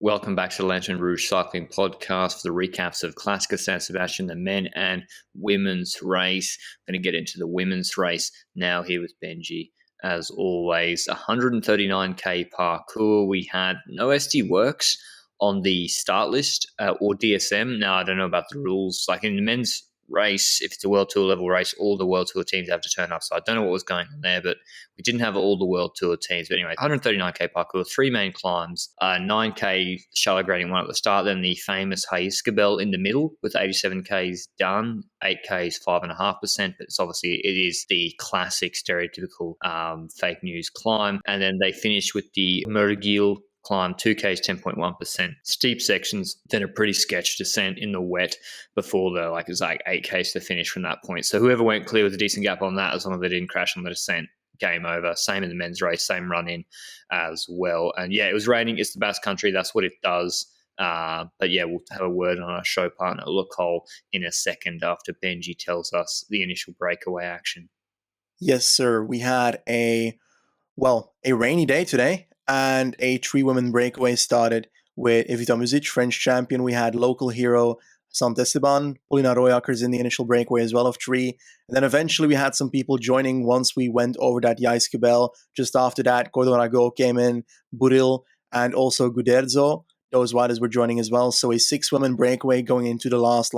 Welcome back to the Lanterne Rouge Cycling Podcast for the recaps of Clásica San Sebastián, the men and women's race. I'm going to get into the women's race now here with Benji. As always, 139k parkour. We had no SD Works on the start list or DSM. Now, I don't know about the rules. Like in the men's race, if it's a World Tour level race, all the World Tour teams have to turn up. So I don't know what was going on there, but we didn't have all the World Tour teams. But anyway, 139k parkour, 3 main climbs, 9k shallow grading one at the start, then the famous Hayskabel in the middle with 87k's done, 8k's 5.5%, but it's obviously it is the classic stereotypical fake news climb. And then they finish with the Murgil climb, 2k's 10.1%, steep sections, then a pretty sketch descent in the wet before it was like 8k's to finish from that point. So whoever went clear with a decent gap on that, as long as they didn't crash on the descent, game over. Same in the men's race, same run in as well. And yeah, it was raining. It's the Basque Country. That's what it does. But yeah, we'll have a word on our show partner, Lacole, in a second after Benji tells us the initial breakaway action. Yes, sir. We had a rainy day today, and a 3-women breakaway started with Evita Muzic, French champion. We had local hero Sant Esteban, Paulina Royakkers in the initial breakaway as well of 3. And then eventually we had some people joining once we went over that Jaiskebel. Just after that, Cordonago came in, Buril, and also Guderzo. Those riders were joining as well. So a 6-women breakaway going into the last,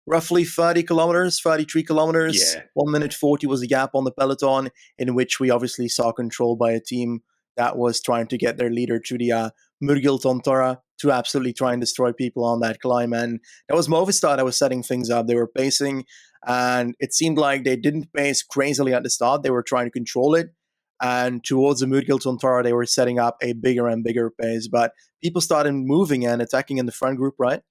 roughly 30 kilometers, 33 kilometers. Yeah. 1 minute 40 was the gap on the peloton, in which we obviously saw control by a team that was trying to get their leader through the Murgil Tontora to absolutely try and destroy people on that climb. And that was Movistar that was setting things up. They were pacing, and it seemed like they didn't pace crazily at the start. They were trying to control it. And towards the Murgil Tontora, they were setting up a bigger and bigger pace. But people started moving and attacking in the front group, right?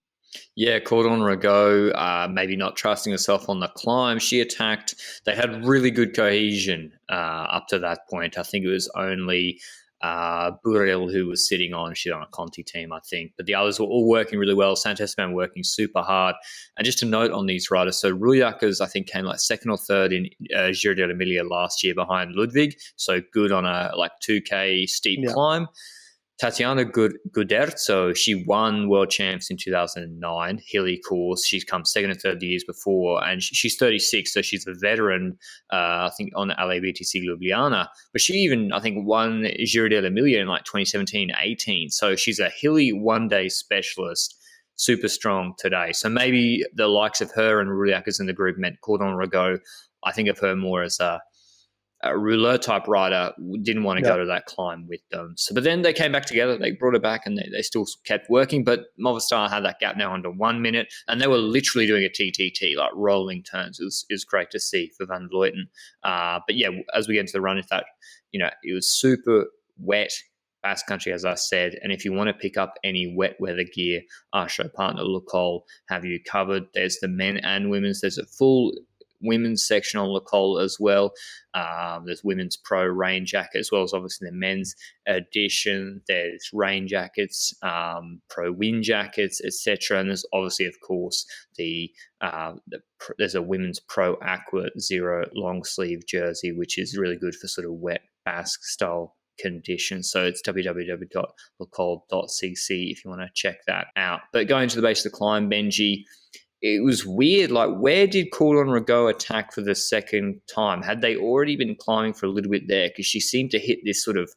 Yeah, Cordon Rago, maybe not trusting herself on the climb. She attacked. They had really good cohesion up to that point. I think it was only Burel who was sitting on. She's on a Conti team, I think. But the others were all working really well. Sant-Esteban working super hard. And just a note on these riders. So Royakkers, I think, came like second or third in Giro dell'Emilia last year behind Ludwig. So good on a 2K steep climb. Tatiana Guderzo, she won World Champs in 2009, Hilly course. She's come second and third the years before, and she's 36, so she's a veteran, I think, on LABTC Ljubljana. But she even, I think, won Giro dell'Emilia in 2017-18. So she's a Hilly one-day specialist, super strong today. So maybe the likes of her and Royakkers in the group meant Cordon Rago. I think of her more as a rouleur type rider, didn't want to go to that climb with them. So, but then they came back together, they brought it back, and they still kept working. But Movistar had that gap now under 1 minute, and they were literally doing a TTT, like rolling turns. It was great to see for Van Vleuten. But yeah, as we get into the run, it was super wet, Basque Country, as I said. And if you want to pick up any wet weather gear, our show partner Lacole have you covered. There's the men and women's. There's a full women's section on Lacole as well. There's women's pro rain jacket, as well as obviously the men's edition. There's rain jackets, pro wind jackets, etc. And there's obviously, of course, there's a women's pro aqua zero long sleeve jersey, which is really good for sort of wet Basque style conditions. So it's www.lacole.cc if you want to check that out. But going to the base of the climb, Benji, it was weird. Where did Cordon Rago attack for the second time? Had they already been climbing for a little bit there? Because she seemed to hit this it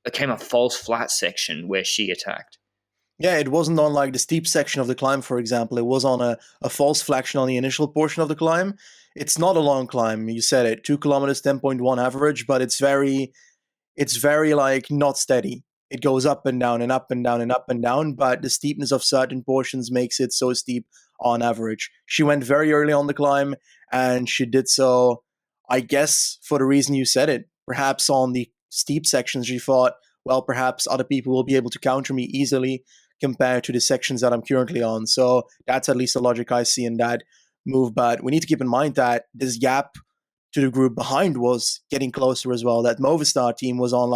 became a false flat section where she attacked. Yeah, it wasn't on the steep section of the climb, for example. It was on a false flexion on the initial portion of the climb. It's not a long climb. You said it, 2 kilometers, 10.1 average, but it's very not steady. It goes up and down and up and down and up and down, but the steepness of certain portions makes it so steep on average. She went very early on the climb, and she did so, I guess, for the reason you said it. Perhaps on the steep sections, she thought, well, perhaps other people will be able to counter me easily compared to the sections that I'm currently on. So that's at least the logic I see in that move. But we need to keep in mind that this gap to the group behind was getting closer as well. That Movistar team was on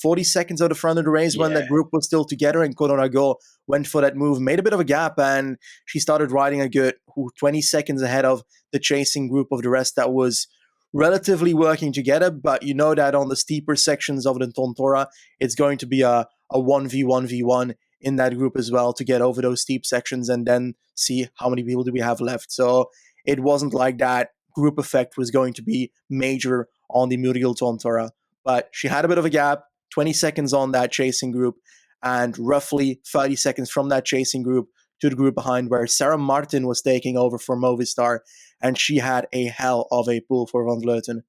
40 seconds out the front of the race when that group was still together, and Cordon Rago went for that move, made a bit of a gap, and she started riding a good 20 seconds ahead of the chasing group of the rest that was relatively working together. But you know that on the steeper sections of the Tontora, it's going to be a a 1v1v1 in that group as well to get over those steep sections and then see how many people do we have left. So it wasn't like that group effect was going to be major on the Muriel Tontora. But she had a bit of a gap, 20 seconds on that chasing group, and roughly 30 seconds from that chasing group to the group behind where Sarah Martin was taking over for Movistar, and she had a hell of a pull for Van Vleuten.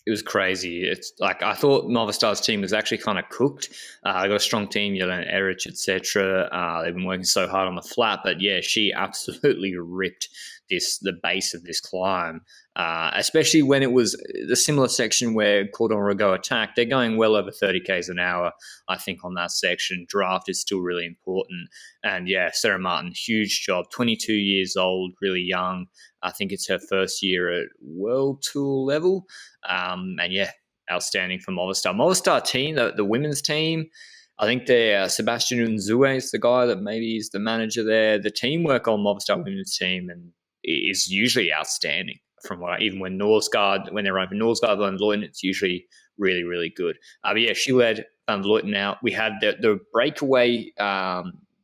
It was crazy. It's like I thought Movistar's team was actually kind of cooked. I got a strong team, Jelena Eric, etc. They've been working so hard on the flat, but yeah, she absolutely ripped the base of this climb. Especially when it was the similar section where Cordon Rigaud attacked. They're going well over 30 k's an hour, I think, on that section. Draft is still really important. And yeah, Sarah Martin, huge job. 22 years old, really young. I think it's her first year at World Tour level. And yeah, outstanding for Movistar. Movistar team, the women's team, I think they're Sebastian Unzue is the guy that maybe is the manager there. The teamwork on Movistar women's team and is usually outstanding. From what even when they're running Norsgaard Van Vleuten, it's usually really, really good. But yeah, she led Van Vleuten out. We had the breakaway.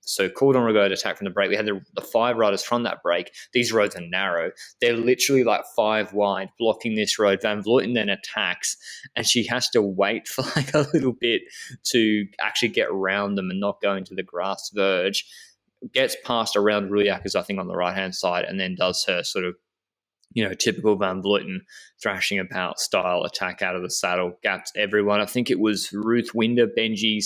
So Cordon Rigaud attack from the break. We had the 5 riders from that break. These roads are narrow. They're literally like 5 wide, blocking this road. Van Vleuten then attacks, and she has to wait for like a little bit to actually get around them and not go into the grass verge. Gets past around Rouillac, I think, on the right-hand side, and then does her sort of, typical Van Vleuten thrashing about style attack out of the saddle, gaps everyone. I think it was Ruth Winder, Benji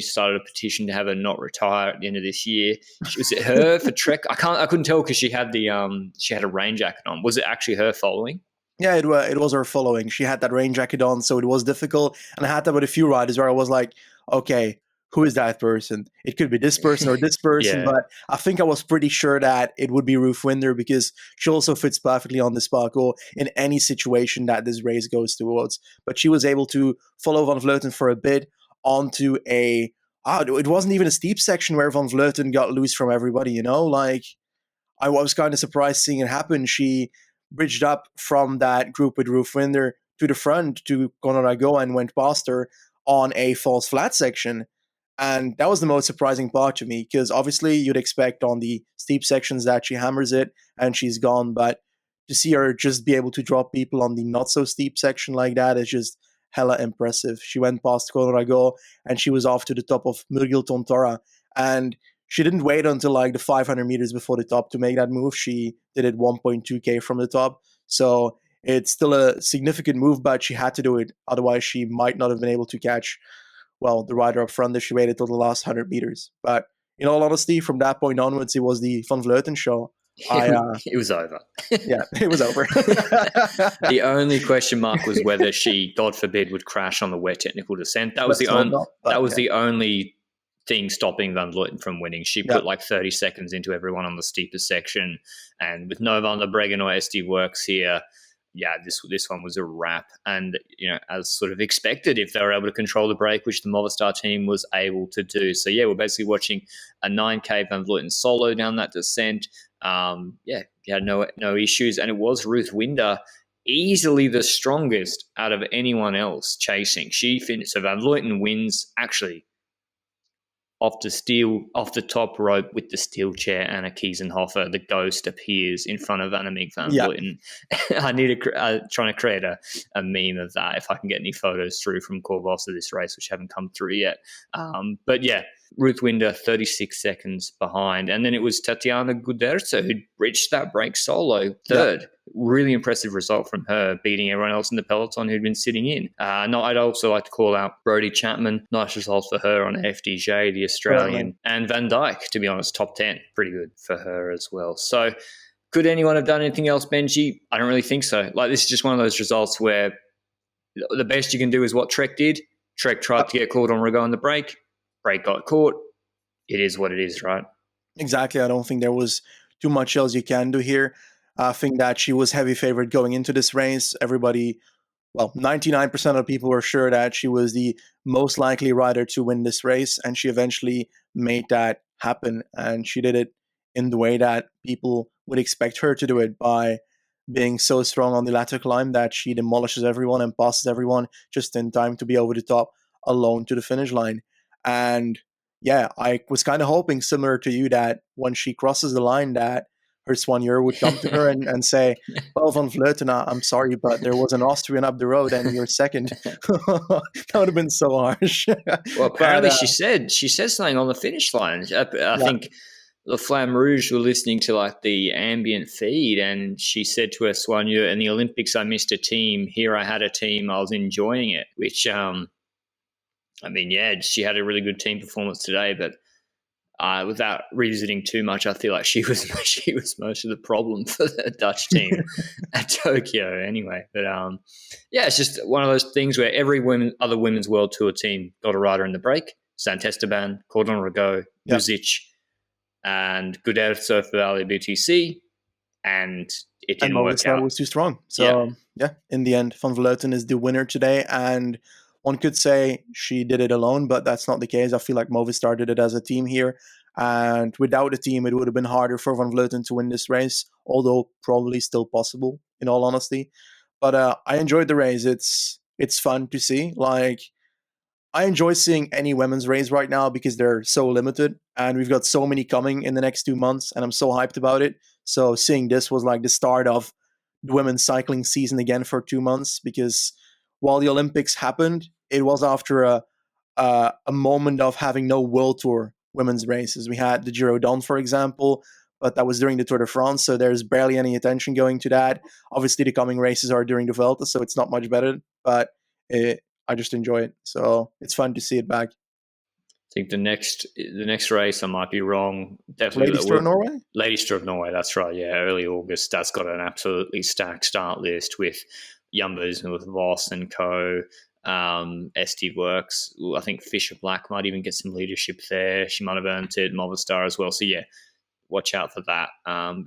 started a petition to have her not retire at the end of this year. Was it her for Trek? I couldn't tell because she had she had a rain jacket on. Was it actually her following? Yeah, it was her following. She had that rain jacket on, so it was difficult. And I had that with a few riders where I was like, okay, who is that person? It could be this person or this person, Yeah. But I think I was pretty sure that it would be Ruth Winder because she also fits perfectly on the sparkle in any situation that this race goes towards. But she was able to follow Van Vleuten for a bit onto it wasn't even a steep section where Van Vleuten got loose from everybody, Like, I was kind of surprised seeing it happen. She bridged up from that group with Ruth Winder to the front to Connor Rago and went past her on a false flat section. And that was the most surprising part to me because obviously you'd expect on the steep sections that she hammers it and she's gone. But to see her just be able to drop people on the not so steep section like that is just hella impressive. She went past Connor Rago and she was off to the top of Muriel Tontora. And she didn't wait until like the 500 meters before the top to make that move. She did it 1.2K from the top. So it's still a significant move, but she had to do it. Otherwise, she might not have been able to catch, the rider up front if she waited till the last 100 meters. But in all honesty, from that point onwards, it was the Van Vleuten show. It was over. Yeah, it was over. The only question mark was whether she, God forbid, would crash on the wet technical descent. That was the only thing stopping Van Vleuten from winning. She put like 30 seconds into everyone on the steepest section, and with no Van der Breggen or SD Works here, this one was a wrap. And as sort of expected, if they were able to control the break, which the Movistar team was able to do. So we're basically watching a 9K Van Vleuten solo down that descent. He had no issues, and it was Ruth Winder easily the strongest out of anyone else chasing. She finished, so Van Vleuten wins actually off the top rope with the steel chair. Anna Kiesenhofer, the ghost, appears in front of Annemiek van Vleuten. I need to trying to create a meme of that if I can get any photos through from Cor Vos of this race, which haven't come through yet. But Ruth Winder 36 seconds behind, and then it was Tatiana Guderza who bridged that break solo third. Really impressive result from her, beating everyone else in the peloton who'd been sitting in. I'd also like to call out Brodie Chapman. Nice result for her on FDJ, the Australian. And Van Dijk, to be honest, top 10. Pretty good for her as well. So could anyone have done anything else, Benji? I don't really think so. Like, this is just one of those results where the best you can do is what Trek did. Trek tried to get caught on Rigaud in the break. Break got caught. It is what it is, right? Exactly. I don't think there was too much else you can do here. I think that she was heavy favorite going into this race. 99% of people were sure that she was the most likely rider to win this race, and she eventually made that happen. And she did it in the way that people would expect her to do it, by being so strong on the latter climb that she demolishes everyone and passes everyone just in time to be over the top. alone to the finish line. And yeah, I was kind of hoping, similar to you, that when she crosses the line, that her soigneur would come to her and say, "Well, Van Vleuten, I'm sorry, but there was an Austrian up the road, and you're second." That would have been so harsh. Well, But apparently she said something on the finish line. I yeah, think the Flamme Rouge were listening to like the ambient feed, and she said to her soigneur, "In the Olympics, I missed a team. Here, I had a team. I was enjoying it." Which, I mean, yeah, she had a really good team performance today, but without revisiting too much, I feel like she was she was most of the problem for the Dutch team at Tokyo anyway. But yeah, it's just one of those things where every other women's World Tour team got a rider in the break. Sant Esteban, Cordon Rigaud, yeah. Buzic, and Guderzo for LBTC, and it didn't work Movistar out. was too strong. So yeah, in the end, Van Vleuten is the winner today, and one could say she did it alone, but that's not the case. I feel like Movistar did it as a team here, and without a team, it would have been harder for Van Vleuten to win this race, although probably still possible, in all honesty. But I enjoyed the race. It's fun to see. Like, I enjoy seeing any women's race right now because they're so limited, and we've got so many coming in the next 2 months, and I'm so hyped about it. So seeing this was like the start of the women's cycling season again for 2 months, because while the Olympics happened, it was after a moment of having no World Tour women's races. We had the Giro Dawn, for example, but that was during the Tour de France, so there's barely any attention going to that. Obviously, the coming races are during the Vuelta, so it's not much better, but I just enjoy it. So it's fun to see it back. I think the next race, I might be wrong. Definitely Ladies Tour Norway? Ladies Tour of Norway. That's right. Yeah, early August. That's got an absolutely stacked start list with Jumbos and with Voss and co. ST Works. I think Fisher Black might even get some leadership there. She might have earned it. Movistar as well. So yeah, watch out for that.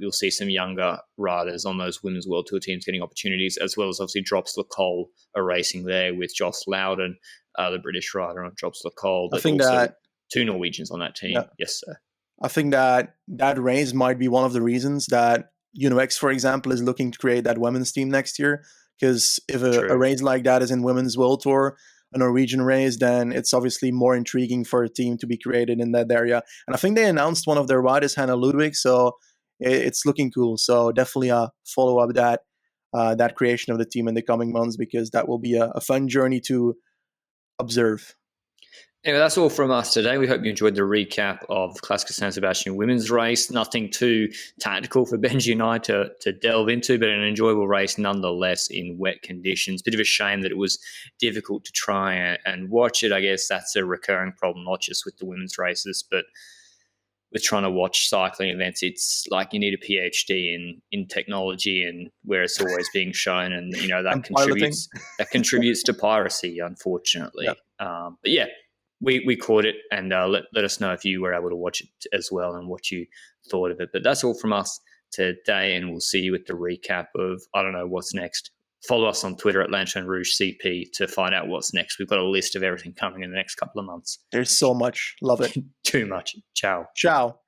You'll see some younger riders on those women's World Tour teams getting opportunities, as well as obviously Drops Le Col are racing there with Joss Loudon, the British rider on Drops Le Col. I think also that two Norwegians on that team. Yeah. Yes, sir. I think that race might be one of the reasons that UNOX, for example, is looking to create that women's team next year. Because if a race like that is in Women's World Tour, a Norwegian race, then it's obviously more intriguing for a team to be created in that area. And I think they announced one of their riders, Hannah Ludwig, so it's looking cool. So definitely follow up that creation of the team in the coming months, because that will be a fun journey to observe. Anyway, that's all from us today. We hope you enjoyed the recap of Clásica San Sebastián Women's race. Nothing too tactical for Benji and I to delve into, but an enjoyable race nonetheless in wet conditions. Bit of a shame that it was difficult to try and watch it. I guess that's a recurring problem, not just with the women's races, but with trying to watch cycling events. It's like you need a PhD in technology and where it's always being shown, and that contributes to piracy, unfortunately. Yep. But yeah. We caught it, and let us know if you were able to watch it as well and what you thought of it. But that's all from us today, and we'll see you with the recap of, I don't know, what's next. Follow us on Twitter at Lanterne Rouge CP to find out what's next. We've got a list of everything coming in the next couple of months. There's so much. Love it. Too much. Ciao. Ciao.